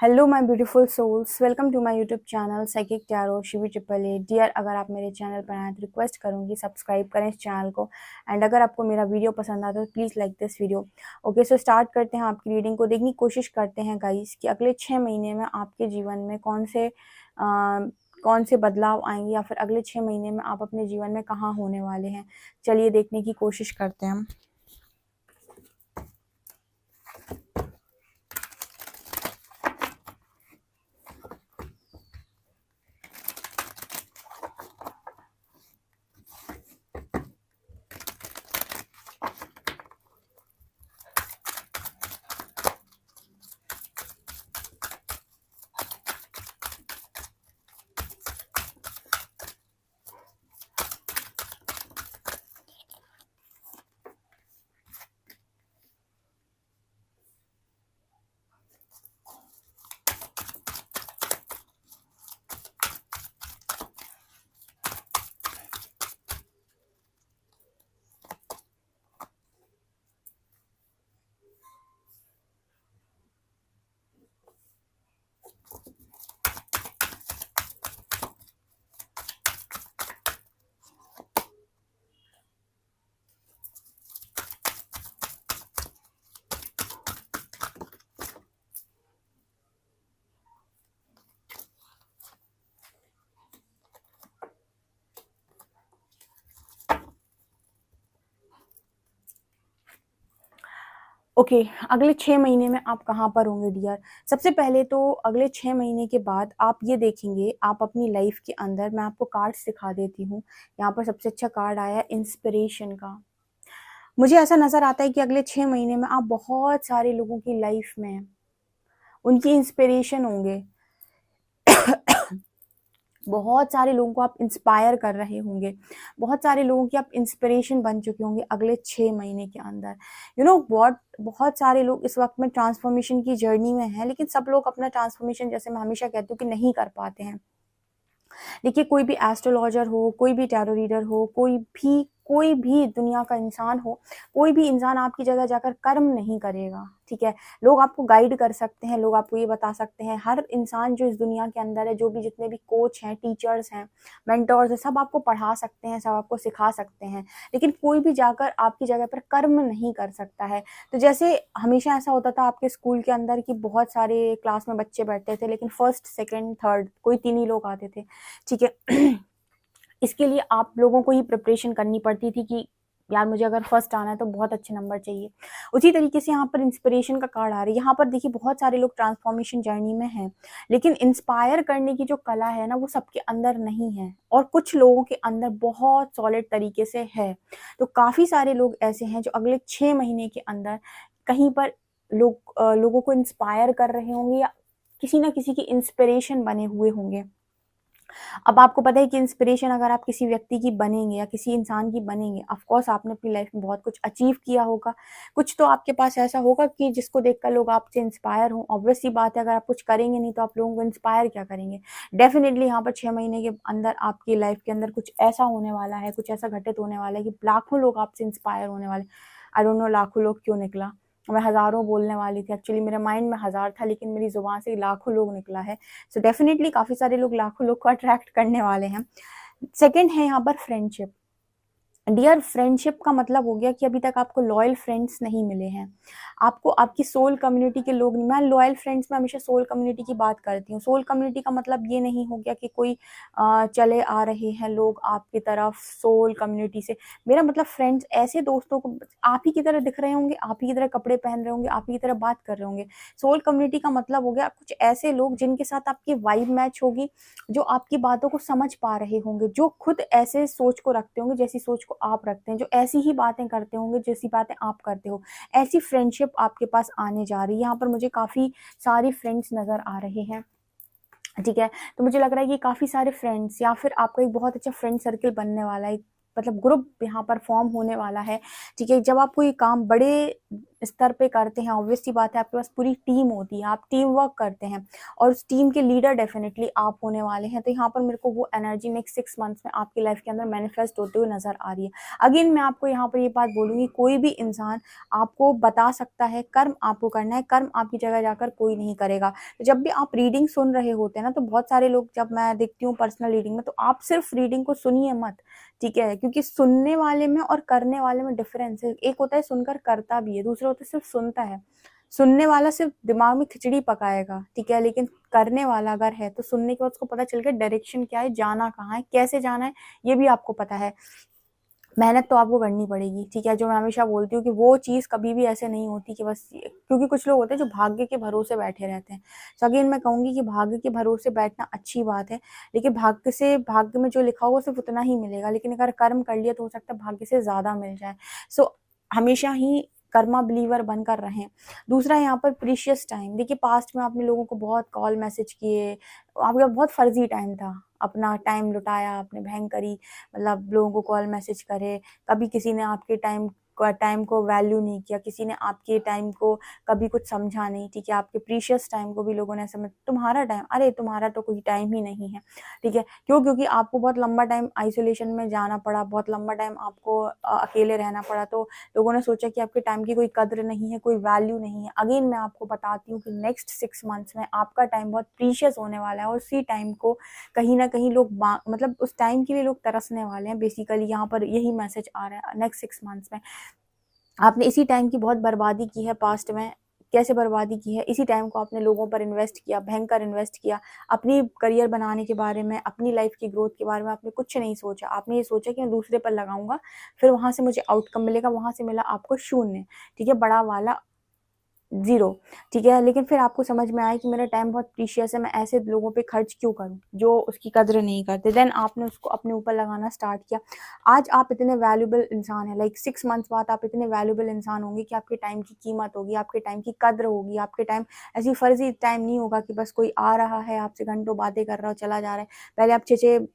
Hello my beautiful souls, welcome to my YouTube channel psychic tarot Shivi triple A. Dear, अगर आप मेरे channel पर आए तो रिक्वेस्ट करूंगी सब्सक्राइब करें इस चैनल को। एंड अगर आपको मेरा वीडियो पसंद आता है तो please like this video. Okay, so start करते हैं आपकी रीडिंग को। देखने की कोशिश करते हैं गाइस कि अगले 6 महीने में आपके जीवन में कौन से बदलाव आएंगे, या फिर अगले 6 महीने में आप अपने जीवन में कहाँ होने वाले हैं। चलिए देखने की कोशिश करते हैं हम। ओके, अगले 6 महीने में आप कहाँ पर होंगे डियर। सबसे पहले तो अगले 6 महीने के बाद आप ये देखेंगे, आप अपनी लाइफ के अंदर, मैं आपको कार्ड्स दिखा देती हूँ। यहाँ पर सबसे अच्छा कार्ड आया इंस्पिरेशन का। मुझे ऐसा नजर आता है कि अगले 6 महीने में आप बहुत सारे लोगों की लाइफ में उनकी इंस्पिरेशन होंगे। बहुत सारे लोगों को आप इंस्पायर कर रहे होंगे, बहुत सारे लोगों की आप इंस्पिरेशन बन चुके होंगे अगले 6 महीने के अंदर। यू नो व्हाट, बहुत सारे लोग इस वक्त में ट्रांसफॉर्मेशन की जर्नी में हैं, लेकिन सब लोग अपना ट्रांसफॉर्मेशन, जैसे मैं हमेशा कहती हूँ, कि नहीं कर पाते हैं। देखिए, कोई भी एस्ट्रोलॉजर हो, कोई भी टैरो रीडर हो, कोई भी दुनिया का इंसान हो, कोई भी इंसान आपकी जगह जाकर कर्म नहीं करेगा। ठीक है, लोग आपको गाइड कर सकते हैं, लोग आपको ये बता सकते हैं। हर इंसान जो इस दुनिया के अंदर है, जो भी जितने भी कोच हैं, टीचर्स हैं, मेंटर्स हैं, सब आपको पढ़ा सकते हैं, सब आपको सिखा सकते हैं, लेकिन कोई भी जाकर आपकी जगह पर कर्म नहीं कर सकता है। तो जैसे हमेशा ऐसा होता था आपके स्कूल के अंदर कि बहुत सारे क्लास में बच्चे बैठते थे, लेकिन फर्स्ट सेकंड थर्ड कोई 3 ही लोग आते थे। ठीक है। इसके लिए आप लोगों को ही प्रिपरेशन करनी पड़ती थी कि यार मुझे अगर फर्स्ट आना है तो बहुत अच्छे नंबर चाहिए। उसी तरीके से यहाँ पर इंस्पिरेशन का कार्ड आ रहा है। यहाँ पर देखिए, बहुत सारे लोग ट्रांसफॉर्मेशन जर्नी में हैं, लेकिन इंस्पायर करने की जो कला है ना, वो सबके अंदर नहीं है, और कुछ लोगों के अंदर बहुत सॉलिड तरीके से है। तो काफ़ी सारे लोग ऐसे हैं जो अगले 6 महीने के अंदर कहीं पर लोगों को इंस्पायर कर रहे होंगे, या किसी ना किसी की इंस्पिरेशन बने हुए होंगे। अब आपको पता है कि इंस्पिरेशन अगर आप किसी व्यक्ति की बनेंगे या किसी इंसान की बनेंगे, ऑफ कोर्स आपने अपनी लाइफ में बहुत कुछ अचीव किया होगा, कुछ तो आपके पास ऐसा होगा कि जिसको देखकर लोग आपसे इंस्पायर हों। ऑब्वियस सी बात है, अगर आप कुछ करेंगे नहीं तो आप लोगों को इंस्पायर क्या करेंगे। डेफिनेटली यहाँ पर 6 महीने के अंदर आपकी लाइफ के अंदर कुछ ऐसा होने वाला है, कुछ ऐसा घटित होने वाला है कि लाखों लोग आपसे इंस्पायर होने वाले। आई डोंट नो लाखों लोग क्यों निकला, मैं हज़ारों बोलने वाली थी, एक्चुअली मेरे माइंड में 1000 था, लेकिन मेरी ज़ुबान से लाखों लोग निकला है। सो डेफिनेटली काफ़ी सारे लोग लाखों लोग को अट्रैक्ट करने वाले हैं। सेकंड है यहाँ पर फ्रेंडशिप। डियर, फ्रेंडशिप का मतलब हो गया कि अभी तक आपको लॉयल फ्रेंड्स नहीं मिले हैं, आपको आपकी सोल कम्युनिटी के लोग नहीं। मैं लॉयल फ्रेंड्स में हमेशा सोल कम्युनिटी की बात करती हूँ। सोल कम्युनिटी का मतलब ये नहीं हो गया कि कोई चले आ रहे हैं लोग आपकी तरफ सोल कम्युनिटी से। मेरा मतलब फ्रेंड्स ऐसे दोस्तों को, आप ही की तरह दिख रहे होंगे, आप ही की तरह कपड़े पहन रहे होंगे, आप ही की तरह बात कर रहे होंगे। सोल कम्युनिटी का मतलब हो गया कुछ ऐसे लोग जिनके साथ आपकी वाइब मैच होगी, जो आपकी बातों को समझ पा रहे होंगे, जो खुद ऐसे सोच को रखते होंगे जैसी सोच को आप रखते हैं, जो ऐसी ही बातें करते होंगे जैसी बातें आप करते हो। ऐसी फ्रेंडशिप आपके पास आने जा रही है। यहाँ पर मुझे काफ़ी सारी फ्रेंड्स नज़र आ रहे हैं। ठीक है, तो मुझे लग रहा है कि काफ़ी सारे फ्रेंड्स, या फिर आपका एक बहुत अच्छा फ्रेंड सर्कल बनने वाला है, मतलब ग्रुप यहाँ पर फॉर्म होने वाला है। ठीक है, जब आप कोई काम बड़े स्तर पे करते हैं, ऑब्वियस सी बात है आपके पास पूरी टीम होती है, आप टीम वर्क करते हैं और उस टीम के लीडर डेफिनेटली आप होने वाले हैं। तो यहाँ पर मेरे को वो एनर्जी नेक्स्ट 6 मंथ्स में आपकी लाइफ के अंदर मैनिफेस्ट होते हुए नजर आ रही है। अगेन मैं आपको यहाँ पर ये बात बोलूंगी, कोई भी इंसान आपको बता सकता है, कर्म आपको करना है, कर्म आपकी जगह जाकर कोई नहीं करेगा। तो जब भी आप रीडिंग सुन रहे होते हैं ना, तो बहुत सारे लोग, जब मैं देखती हूँ पर्सनल रीडिंग में, तो आप सिर्फ रीडिंग को सुनिए मत, ठीक है, क्योंकि सुनने वाले में और करने वाले में डिफरेंस है। एक होता है सुनकर करता भी है, दूसरा होता है सिर्फ सुनता है। सुनने वाला सिर्फ दिमाग में खिचड़ी पकाएगा, ठीक है, लेकिन करने वाला अगर है तो सुनने के बाद उसको पता चल गया डायरेक्शन क्या है, जाना कहाँ है, कैसे जाना है, ये भी आपको पता है। मेहनत तो आपको करनी पड़ेगी, ठीक है, जो मैं हमेशा बोलती हूँ कि वो चीज़ कभी भी ऐसे नहीं होती कि बस, क्योंकि कुछ लोग होते हैं जो भाग्य के भरोसे बैठे रहते हैं। तो अगेन मैं कहूँगी कि भाग्य के भरोसे बैठना अच्छी बात है, लेकिन भाग्य में जो लिखा होगा सिर्फ उतना ही मिलेगा, लेकिन अगर कर्म कर लिया तो हो सकता है भाग्य से ज़्यादा मिल जाए। सो हमेशा ही कर्मा बिलीवर बनकर रहें। दूसरा यहाँ पर प्रीशियस टाइम, देखिए पास्ट में आपने लोगों को बहुत कॉल मैसेज किए, आपका बहुत फर्जी टाइम था, अपना टाइम लुटाया आपने, भयंकरी मतलब लोगों को कॉल मैसेज करे, कभी किसी ने आपके टाइम को वैल्यू नहीं किया, किसी ने आपके टाइम को कभी कुछ समझा नहीं, ठीक है, आपके प्रीशियस टाइम को भी लोगों ने समझ, तुम्हारा टाइम, अरे तुम्हारा तो कोई टाइम ही नहीं है, ठीक है, क्यों, क्योंकि आपको बहुत लंबा टाइम आइसोलेशन में जाना पड़ा, बहुत लंबा टाइम आपको अकेले रहना पड़ा, तो लोगों ने सोचा कि आपके टाइम की कोई कद्र नहीं है, कोई वैल्यू नहीं है। अगेन मैं आपको बताती हूँ कि नेक्स्ट 6 मंथ्स में आपका टाइम बहुत प्रीशियस होने वाला है, और उसी टाइम को कहीं ना कहीं लोग मतलब उस टाइम के लिए लोग तरसने वाले हैं। बेसिकली यहाँ पर यही मैसेज आ रहा है। नेक्स्ट 6 मंथ्स में आपने इसी टाइम की बहुत बर्बादी की है पास्ट में। कैसे बर्बादी की है, इसी टाइम को आपने लोगों पर इन्वेस्ट किया, भयंकर इन्वेस्ट किया, अपनी करियर बनाने के बारे में, अपनी लाइफ की ग्रोथ के बारे में आपने कुछ नहीं सोचा। आपने ये सोचा कि मैं दूसरे पर लगाऊंगा, फिर वहां से मुझे आउटकम मिलेगा, वहां से मिला आपको शून्य, ठीक है, बड़ा वाला ज़ीरो, ठीक है, लेकिन फिर आपको समझ में आया कि मेरा टाइम बहुत प्रीशियस है, मैं ऐसे लोगों पे खर्च क्यों करूं जो उसकी कद्र नहीं करते। देन आपने उसको अपने ऊपर लगाना स्टार्ट किया। आज आप इतने वैल्यूबल इंसान हैं, लाइक 6 मंथ्स बाद आप इतने वैल्यूबल इंसान होंगे कि आपके टाइम की कीमत होगी, आपके टाइम की कद्र होगी, आपके टाइम ऐसी फर्जी टाइम नहीं होगा कि बस कोई आ रहा है आपसे घंटों बातें कर रहा हो चला जा रहा है। पहले आप 6-6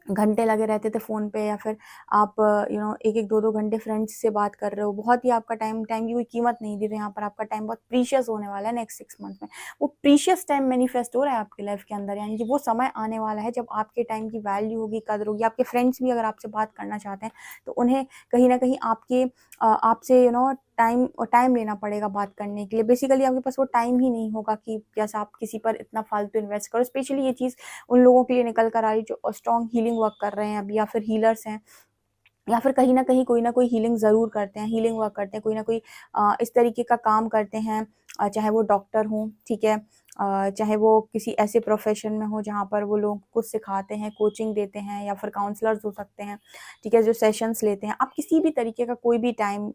घंटे लगे रहते थे फ़ोन पे, या फिर आप 1-1 2-2 घंटे फ्रेंड्स से बात कर रहे हो, बहुत ही आपका टाइम की कोई कीमत नहीं दी। तो यहाँ पर आपका टाइम बहुत प्रीशियस होने वाला है नेक्स्ट 6 मंथ में। वो प्रीशियस टाइम मैनिफेस्ट हो रहा है आपकी लाइफ के अंदर, यानी कि वो समय आने वाला है जब आपके टाइम की वैल्यू होगी, कदर होगी। आपके फ्रेंड्स भी अगर आपसे बात करना चाहते हैं तो उन्हें कहीं ना कहीं आपसे टाइम लेना पड़ेगा बात करने के लिए। बेसिकली आपके पास वो टाइम ही नहीं होगा कि जैसा आप किसी पर इतना फालतू इन्वेस्ट करो। स्पेशली ये चीज़ उन लोगों के लिए निकल कर आ रही जो स्ट्रॉन्ग हीलिंग वर्क कर रहे हैं अभी, या फिर हीलर्स हैं, या फिर कहीं ना कहीं कोई ना कोई हीलिंग ज़रूर करते हैं, हीलिंग वर्क करते हैं, कोई ना कोई इस तरीके का काम करते हैं, चाहे वो डॉक्टर हों, ठीक है, चाहे वो किसी ऐसे प्रोफेशन में हो जहाँ पर वो लोग कुछ सिखाते हैं, कोचिंग देते हैं, या फिर काउंसलर्स हो सकते हैं, ठीक है, जो सेशंस लेते हैं। आप किसी भी तरीके का कोई भी टाइम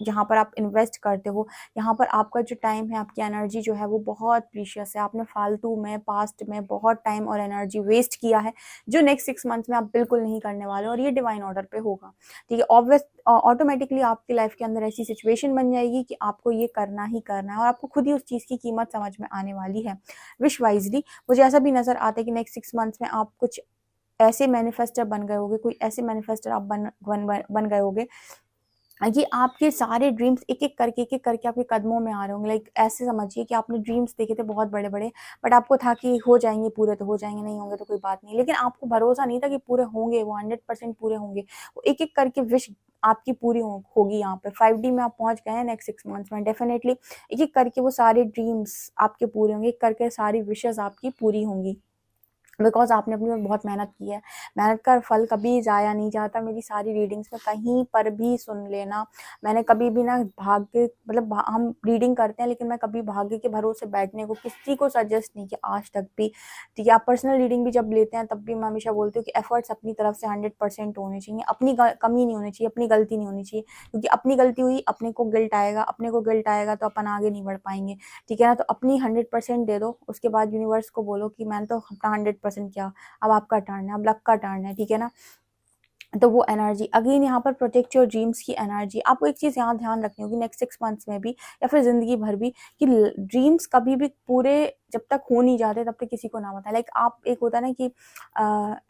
जहाँ पर आप इन्वेस्ट करते हो, यहाँ पर आपका जो टाइम है, आपकी एनर्जी जो है वो बहुत प्रीशियस है। आपने फालतू में पास्ट में बहुत टाइम और एनर्जी वेस्ट किया है, जो नेक्स्ट 6 मंथ्स में आप बिल्कुल नहीं करने वाले, और ये डिवाइन ऑर्डर पे होगा, ठीक है। ऑब्वियस ऑटोमेटिकली आपकी लाइफ के अंदर ऐसी सिचुएशन बन जाएगी कि आपको ये करना ही करना है, और आपको खुद ही उस चीज़ की कीमत समझ में आने वाली है। विश वाइजली मुझे ऐसा भी नज़र आता है कि नेक्स्ट 6 मंथ्स में आप कुछ ऐसे मैनिफेस्टर बन गए होगे, कोई ऐसे मैनिफेस्टर आप बन गए होगे, ये आपके सारे ड्रीम्स एक एक करके आपके कदमों में आ रहे होंगे। लाइक ऐसे समझिए कि आपने ड्रीम्स देखे थे बहुत बड़े बड़े, बट आपको था कि हो जाएंगे पूरे, तो हो जाएंगे, नहीं होंगे तो कोई बात नहीं, लेकिन आपको भरोसा नहीं था कि पूरे होंगे, वो 100% पूरे होंगे। वो एक एक करके विश आपकी पूरी होगी। यहाँ पे 5D में आप पहुंच गए हैं नेक्स्ट 6 मंथ्स में, डेफिनेटली एक एक करके वो सारे ड्रीम्स आपके पूरे होंगे, एक करके सारी विशेष आपकी पूरी होंगी, बिकॉज आपने अपनी बहुत मेहनत की है। मेहनत का फल कभी जाया नहीं जाता। मेरी सारी रीडिंग्स में कहीं पर भी सुन लेना, मैंने कभी भी ना भाग्य, मतलब हम रीडिंग करते हैं लेकिन मैं कभी भाग्य के भरोसे बैठने को किसी को सजेस्ट नहीं किया आज तक भी, ठीक है। आप पर्सनल रीडिंग भी जब लेते हैं तब भी मैं हमेशा बोलती हूँ कि एफर्ट्स अपनी तरफ से 100% होने चाहिए, अपनी कमी नहीं होनी चाहिए, अपनी गलती नहीं होनी चाहिए, क्योंकि अपनी गलती हुई अपने को गिल्ट आएगा, अपने को गिल्ट आएगा तो अपन आगे नहीं बढ़ पाएंगे, ठीक है ना। तो अपनी 100% दे दो, उसके बाद यूनिवर्स को बोलो कि मैंने तो अपना 100% किया, अब आपका टर्न है, अब लक का टर्न है, ठीक है ना। तो वो एनर्जी अगेन यहाँ पर प्रोटेक्ट योर ड्रीम्स की एनर्जी। आपको एक चीज़ यहाँ ध्यान रखनी होगी नेक्स्ट 6 मंथ्स में भी, या फिर ज़िंदगी भर भी, कि ड्रीम्स कभी भी पूरे जब तक हो नहीं जाते तब तक किसी को ना बताएं। लाइक आप, एक होता है ना कि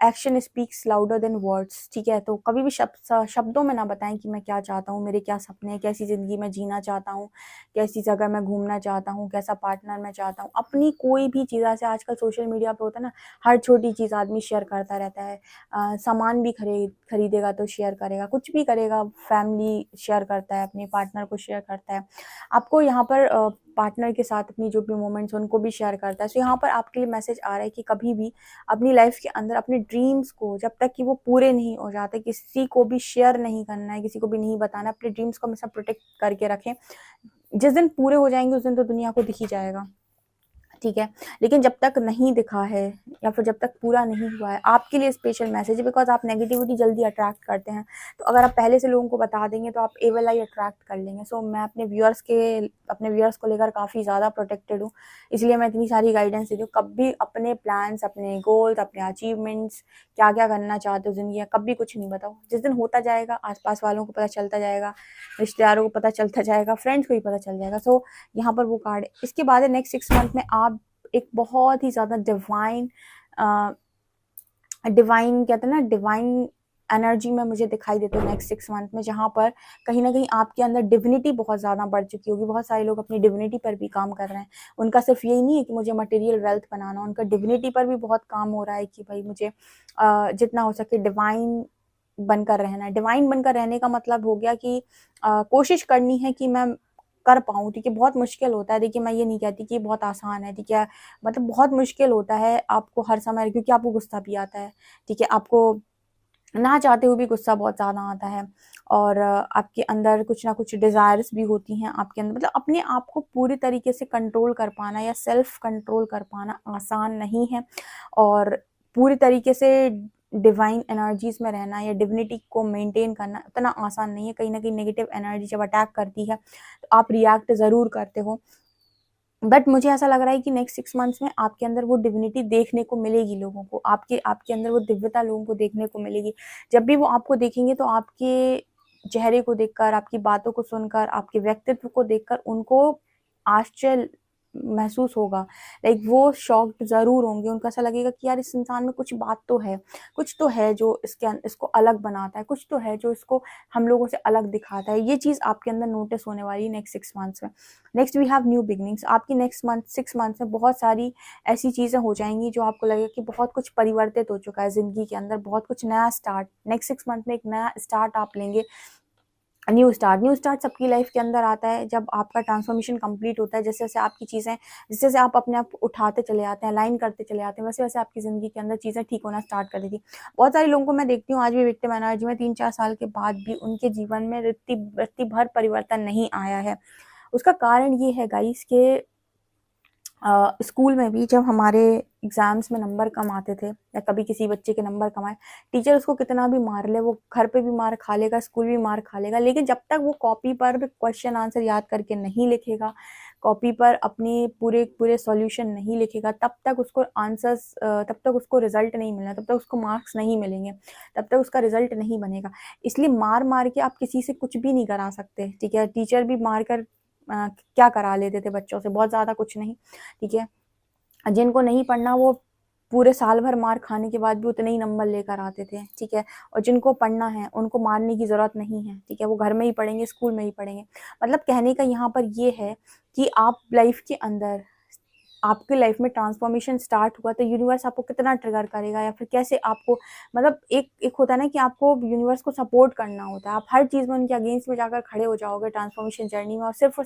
action speaks louder than words, ठीक है। तो कभी भी शब्दों में ना बताएं कि मैं क्या चाहता हूँ, मेरे क्या सपने हैं, कैसी ज़िंदगी मैं जीना चाहता हूँ, कैसी जगह मैं घूमना चाहता हूँ, कैसा पार्टनर मैं चाहता हूँ। अपनी कोई भी चीज़, ऐसे आजकल सोशल मीडिया पे होता है ना, हर छोटी चीज़ आदमी शेयर करता रहता है। सामान भी खरीदेगा तो शेयर करेगा, कुछ भी करेगा, फैमिली शेयर करता है, अपने पार्टनर को शेयर करता है। आपको यहाँ पर पार्टनर के साथ अपनी जो भी मोमेंट्स उनको भी शेयर करता है। सो यहाँ पर आपके लिए मैसेज आ रहा है कि कभी भी अपनी लाइफ के अंदर अपने ड्रीम्स को, जब तक कि वो पूरे नहीं हो जाते, किसी को भी शेयर नहीं करना है, किसी को भी नहीं बताना। अपने ड्रीम्स को हमेशा प्रोटेक्ट करके रखें। जिस दिन पूरे हो जाएंगे उस दिन तो दुनिया को दिख ही जाएगा, ठीक है। लेकिन जब तक नहीं दिखा है या फिर जब तक पूरा नहीं हुआ है, आपके लिए स्पेशल मैसेज है, बिकॉज आप नेगेटिविटी जल्दी अट्रैक्ट करते हैं। तो अगर आप पहले से लोगों को बता देंगे तो आप एवल आई अट्रैक्ट कर लेंगे। सो मैं अपने व्यूअर्स को लेकर काफ़ी ज़्यादा प्रोटेक्टेड हूँ, इसलिए मैं इतनी सारी गाइडेंस देती हूँ। कभी अपने प्लान्स, अपने गोल्स, अपने अचीवमेंट्स, क्या क्या करना चाहते हो ज़िंदगी में, कभी कुछ नहीं बताओ। जिस दिन होता जाएगा आसपास वालों को पता चलता जाएगा, रिश्तेदारों को पता चलता जाएगा, फ्रेंड्स को ही पता चल जाएगा। सो यहाँ पर वो कार्ड है। इसके बाद है नेक्स्ट 6 मंथ में आप एक बहुत ही ज़्यादा डिवाइन कहते हैं ना, डिवाइन एनर्जी में मुझे दिखाई देते हैं नेक्स्ट 6 मंथ में, जहाँ पर कहीं ना कहीं आपके अंदर डिविनिटी बहुत ज़्यादा बढ़ चुकी होगी। बहुत सारे लोग अपनी डिविनिटी पर भी काम कर रहे हैं। उनका सिर्फ यही नहीं है कि मुझे मटेरियल वेल्थ बनाना, उनका डिविनिटी पर भी बहुत काम हो रहा है कि भाई मुझे जितना हो सके डिवाइन बनकर रहना है। डिवाइन बनकर रहने का मतलब हो गया कि कोशिश करनी है कि मैं कर पाऊँ, ठीक है। बहुत मुश्किल होता है, देखिए मैं ये नहीं कहती कि बहुत आसान है, ठीक है। मतलब बहुत मुश्किल होता है आपको हर समय, क्योंकि आपको गुस्सा भी आता है, ठीक है। आपको ना चाहते हुए भी गुस्सा बहुत ज़्यादा आता है, और आपके अंदर कुछ ना कुछ डिज़ायर्स भी होती हैं आपके अंदर। मतलब अपने आप को पूरी तरीके से कंट्रोल कर पाना या सेल्फ कंट्रोल कर पाना आसान नहीं है, और पूरी तरीके से डिवाइन एनर्जीज में रहना या डिविनिटी को मेंटेन करना इतना आसान नहीं है। कहीं ना कहीं नेगेटिव एनर्जी जब अटैक करती है तो आप रिएक्ट ज़रूर करते हो, बट मुझे ऐसा लग रहा है कि नेक्स्ट 6 मंथ्स में आपके अंदर वो डिविनिटी देखने को मिलेगी। लोगों को आपके अंदर वो दिव्यता लोगों को देखने को मिलेगी। जब भी वो आपको देखेंगे तो आपके चेहरे को देखकर, आपकी बातों को सुनकर, आपके व्यक्तित्व को देखकर उनको आश्चर्य महसूस होगा। लाइक वो शॉक्ड ज़रूर होंगे। उनको ऐसा लगेगा कि यार इस इंसान में कुछ बात तो है, कुछ तो है जो इसको अलग बनाता है, कुछ तो है जो इसको हम लोगों से अलग दिखाता है। ये चीज़ आपके अंदर नोटिस होने वाली है नेक्स्ट 6 मंथ्स में। Next we have new beginnings. आपकी नेक्स्ट 6 मंथ्स में बहुत सारी ऐसी चीज़ें हो जाएंगी जो आपको लगेगा कि बहुत कुछ परिवर्तित हो चुका है ज़िंदगी के अंदर, बहुत कुछ नया स्टार्ट। नेक्स्ट 6 मंथ में एक नया स्टार्ट आप लेंगे। न्यू स्टार्ट सबकी लाइफ के अंदर आता है जब आपका ट्रांसफॉर्मेशन कंप्लीट होता है। जैसे जैसे आपकी चीज़ें, जैसे जैसे आप अपने आप को उठाते चले आते हैं, लाइन करते चले आते हैं, वैसे वैसे आपकी ज़िंदगी के अंदर चीज़ें ठीक होना स्टार्ट कर देती। बहुत सारे लोगों को मैं देखती हूँ आज भी विक्टिम एनर्जी में, 3-4 साल के बाद भी उनके जीवन में रत्ती भर परिवर्तन नहीं आया है। उसका कारण ये है गाइस के स्कूल में भी जब हमारे एग्ज़ाम्स में नंबर कम आते थे या कभी किसी बच्चे के नंबर कम आए, टीचर उसको कितना भी मार ले, वो घर पे भी मार खा लेगा, स्कूल भी मार खा लेगा, लेकिन जब तक वो कॉपी पर क्वेश्चन आंसर याद करके नहीं लिखेगा, कॉपी पर अपने पूरे सॉल्यूशन नहीं लिखेगा, तब तक उसको रिजल्ट नहीं मिलना, तब तक उसको मार्क्स नहीं मिलेंगे, तब तक उसका रिजल्ट नहीं बनेगा। इसलिए मार के आप किसी से कुछ भी नहीं करा सकते, ठीक है। टीचर भी मार कर क्या करा लेते थे बच्चों से, बहुत ज़्यादा कुछ नहीं, ठीक है। जिनको नहीं पढ़ना वो पूरे साल भर मार खाने के बाद भी उतने ही नंबर लेकर आते थे, ठीक है। और जिनको पढ़ना है उनको मारने की ज़रूरत नहीं है, ठीक है। वो घर में ही पढ़ेंगे, स्कूल में ही पढ़ेंगे। मतलब कहने का यहाँ पर ये है कि आप लाइफ के अंदर, आपकी लाइफ में ट्रांसफॉर्मेशन स्टार्ट हुआ तो यूनिवर्स आपको कितना ट्रिगर करेगा या फिर कैसे आपको, मतलब एक होता है ना कि आपको यूनिवर्स को सपोर्ट करना होता है। आप हर चीज़ में उनके अगेंस्ट में जाकर खड़े हो जाओगे ट्रांसफॉर्मेशन जर्नी में, और सिर्फ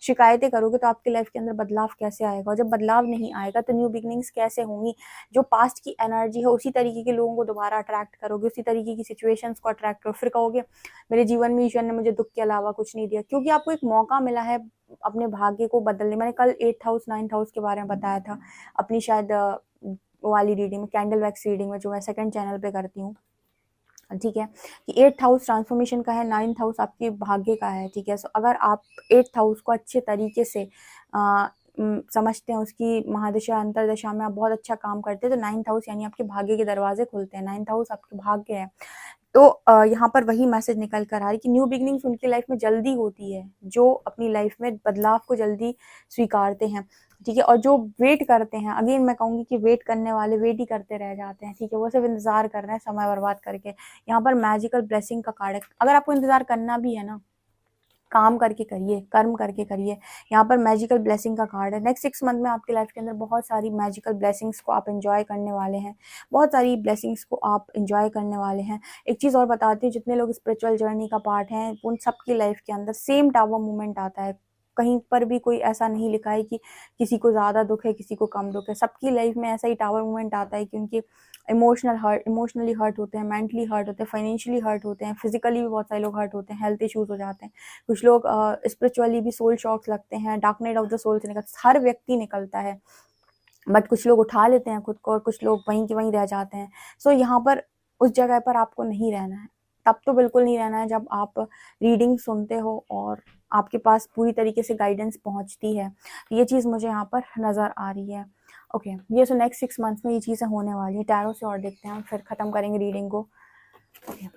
शिकायतें करोगे तो आपकी लाइफ के अंदर बदलाव कैसे आएगा। और जब बदलाव नहीं आएगा तो न्यू बिगनिंग्स कैसे होंगी। जो पास्ट की एनर्जी है उसी तरीके के लोगों को दोबारा अट्रैक्ट करोगे, उसी तरीके की सिचुएशंस को अट्रैक्ट करो। फिर कहोगे मेरे जीवन में ईश्वर ने मुझे दुख के अलावा कुछ नहीं दिया, क्योंकि आपको एक मौका मिला है अपने भाग्य को बदलने। मैंने कल 8th हाउस 9th हाउस के बारे में बताया था अपनी शायद वाली रीडिंग में, कैंडल वैक्स रीडिंग में, जो मैं 2nd चैनल पे करती हूँ, ठीक है। कि 8th हाउस ट्रांसफॉर्मेशन का है, 9th हाउस आपके भाग्य का है, ठीक है। सो अगर आप 8th हाउस को अच्छे तरीके से समझते हैं, उसकी महादशा अंतरदशा में आप बहुत अच्छा काम करते हैं, तो 9th हाउस यानी आपके भाग्य के दरवाजे खुलते हैं। 9th हाउस आपके भाग्य है, तो यहाँ पर वही मैसेज निकल कर आ रही कि न्यू बिगनिंग्स उनकी लाइफ में जल्दी होती है, जो अपनी लाइफ में बदलाव को जल्दी स्वीकारते हैं, ठीक है। और जो वेट करते हैं, अगेन मैं कहूँगी कि वेट करने वाले वेट ही करते रह जाते हैं, ठीक है। वो सिर्फ इंतजार कर रहे हैं समय बर्बाद करके। यहाँ पर मैजिकल ब्लेसिंग का कार्ड है। अगर आपको इंतजार करना भी है ना, काम करके करिए, कर्म करके करिए। यहाँ पर मैजिकल ब्लेसिंग का कार्ड है। नेक्स्ट 6 मंथ में आपकी लाइफ के अंदर बहुत सारी मैजिकल ब्लेसिंग्स को आप एंजॉय करने वाले हैं, बहुत सारी ब्लेसिंग्स को आप एंजॉय करने वाले हैं। एक चीज़ और बताती हूँ, जितने लोग स्पिरिचुअल जर्नी का पार्ट हैं, उन सबकी लाइफ के अंदर सेम टावर मूवमेंट आता है। कहीं पर भी कोई ऐसा नहीं लिखा है कि किसी को ज़्यादा दुख है, किसी को कम दुख है। सबकी लाइफ में ऐसा ही टावर मूवमेंट आता है कि उनकी इमोशनली हर्ट होते हैं, मेंटली हर्ट होते हैं, फाइनेंशियली हर्ट होते हैं, फिजिकली भी बहुत सारे लोग हर्ट होते हैं, हेल्थ इश्यूज हो जाते हैं। कुछ लोग स्पिरिचुअली भी सोल शॉक्स लगते हैं, dark night of the soul से निकलता, हर व्यक्ति निकलता है। बट कुछ लोग उठा लेते हैं खुद को और कुछ लोग वहीं के वहीं रह जाते हैं। सो यहाँ पर उस जगह पर आपको नहीं रहना है, तब तो बिल्कुल नहीं रहना है जब आप रीडिंग सुनते हो और आपके पास पूरी तरीके से गाइडेंस पहुँचती है। ये चीज़ मुझे यहाँ पर नज़र आ रही है। ओके, ये सो नेक्स्ट 6 मंथ्स में ये चीज़ें होने वाली है। टैरो से और देखते हैं, फिर ख़त्म करेंगे रीडिंग को। ओके,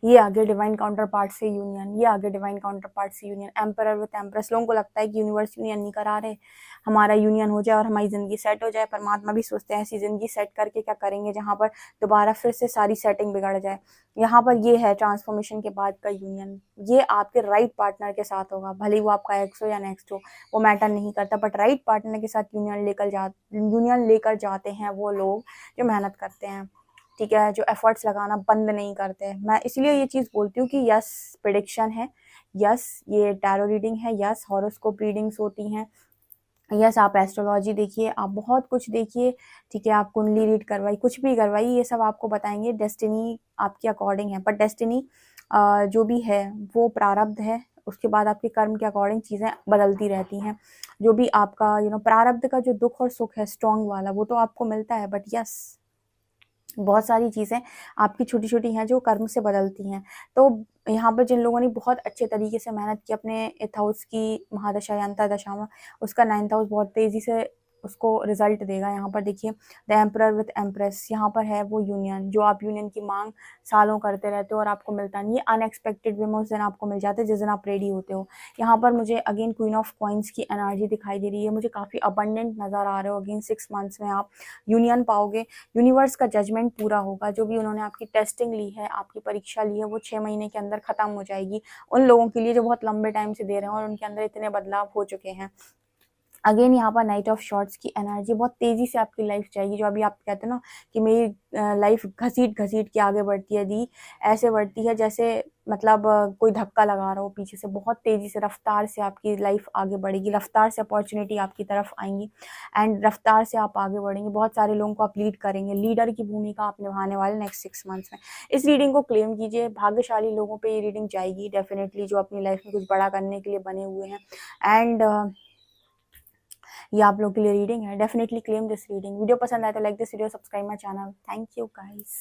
ये आगे डिवाइन काउंटर पार्ट से यूनियन, ये आगे डिवाइन काउंटर पार्ट से यूनियन, एम्परर विद एम्प्रेस। लोगों को लगता है कि यूनिवर्स यूनियन नहीं करा रहे, हमारा यूनियन हो जाए और हमारी ज़िंदगी सेट हो जाए। परमात्मा भी सोचते हैं ऐसी ज़िंदगी सेट करके क्या करेंगे जहाँ पर दोबारा फिर से सारी सेटिंग बिगड़ जाए। यहाँ पर ये है ट्रांसफॉर्मेशन के बाद का यूनियन। ये आपके राइट पार्टनर के साथ होगा, भले ही वो आपका एक्स हो या नेक्स्ट हो, वो मैटर नहीं करता। बट राइट पार्टनर के साथ यूनियन लेकर जाते हैं वो लोग जो मेहनत करते हैं, ठीक है, जो एफर्ट्स लगाना बंद नहीं करते। मैं इसलिए ये चीज़ बोलती हूँ कि यस प्रेडिक्शन है, यस ये टैरो रीडिंग है, यस हॉरोस्कोप रीडिंग्स होती हैं, यस आप एस्ट्रोलॉजी देखिए, आप बहुत कुछ देखिए, ठीक है, आप कुंडली रीड करवाइए, कुछ भी करवाइए, ये सब आपको बताएंगे। डेस्टिनी आपके अकॉर्डिंग है, पर डेस्टिनी जो भी है वो प्रारब्ध है। उसके बाद आपके कर्म के अकॉर्डिंग चीज़ें बदलती रहती हैं। जो भी आपका प्रारब्ध का जो दुख और सुख है स्ट्रॉन्ग वाला, वो तो आपको मिलता है। बट यस बहुत सारी चीज़ें आपकी छोटी-छोटी हैं जो कर्म से बदलती हैं। तो यहाँ पर जिन लोगों ने बहुत अच्छे तरीके से मेहनत की अपने 8th हाउस की महादशा या अंतर्दशा में, उसका 9th हाउस बहुत तेज़ी से उसको रिज़ल्ट देगा। यहाँ पर देखिए द एम्परर विद एम्प्रेस, यहाँ पर है वो यूनियन, जो आप यूनियन की माँग सालों करते रहते हो और आपको मिलता नहीं है। अनएक्सपेक्टेड वे में उस दिन आपको मिल जाता है जिस दिन आप रेडी होते हो। यहाँ पर मुझे अगेन क्वीन ऑफ कॉइन्स की एनर्जी दिखाई दे रही है। मुझे काफ़ी अबंडेंट नज़र आ रहे हो। अगेन 6 मंथ्स में आप यूनियन पाओगे। यूनिवर्स का जजमेंट पूरा होगा। जो भी उन्होंने आपकी टेस्टिंग ली है, आपकी परीक्षा ली है, वो 6 महीने के अंदर ख़त्म हो जाएगी। उन लोगों के लिए जो बहुत लंबे टाइम से दे रहे हैं और उनके अंदर इतने बदलाव हो चुके हैं। अगेन यहाँ पर नाइट ऑफ शॉर्ट्स की एनर्जी बहुत तेज़ी से आपकी लाइफ जाएगी। जो अभी आप कहते हैं ना कि मेरी लाइफ घसीट के आगे बढ़ती है दी, ऐसे बढ़ती है जैसे मतलब कोई धक्का लगा रहा हो पीछे से। बहुत तेज़ी से रफ्तार से आपकी लाइफ आगे बढ़ेगी, रफ्तार से अपॉर्चुनिटी आपकी तरफ आएंगी एंड रफ्तार से आप आगे बढ़ेंगे। बहुत सारे लोगों को आप लीड करेंगे, लीडर की भूमिका आप निभाने वाले नेक्स्ट 6 मंथ्स में। इस रीडिंग को क्लेम कीजिए। भाग्यशाली लोगों पर ये रीडिंग जाएगी डेफिनेटली, जो अपनी लाइफ में कुछ बड़ा करने के लिए बने हुए हैं। एंड ये आप लोग के लिए रीडिंग है। Definitely claim this reading. Video पसंद आए तो like this video, subscribe my channel. Thank you guys.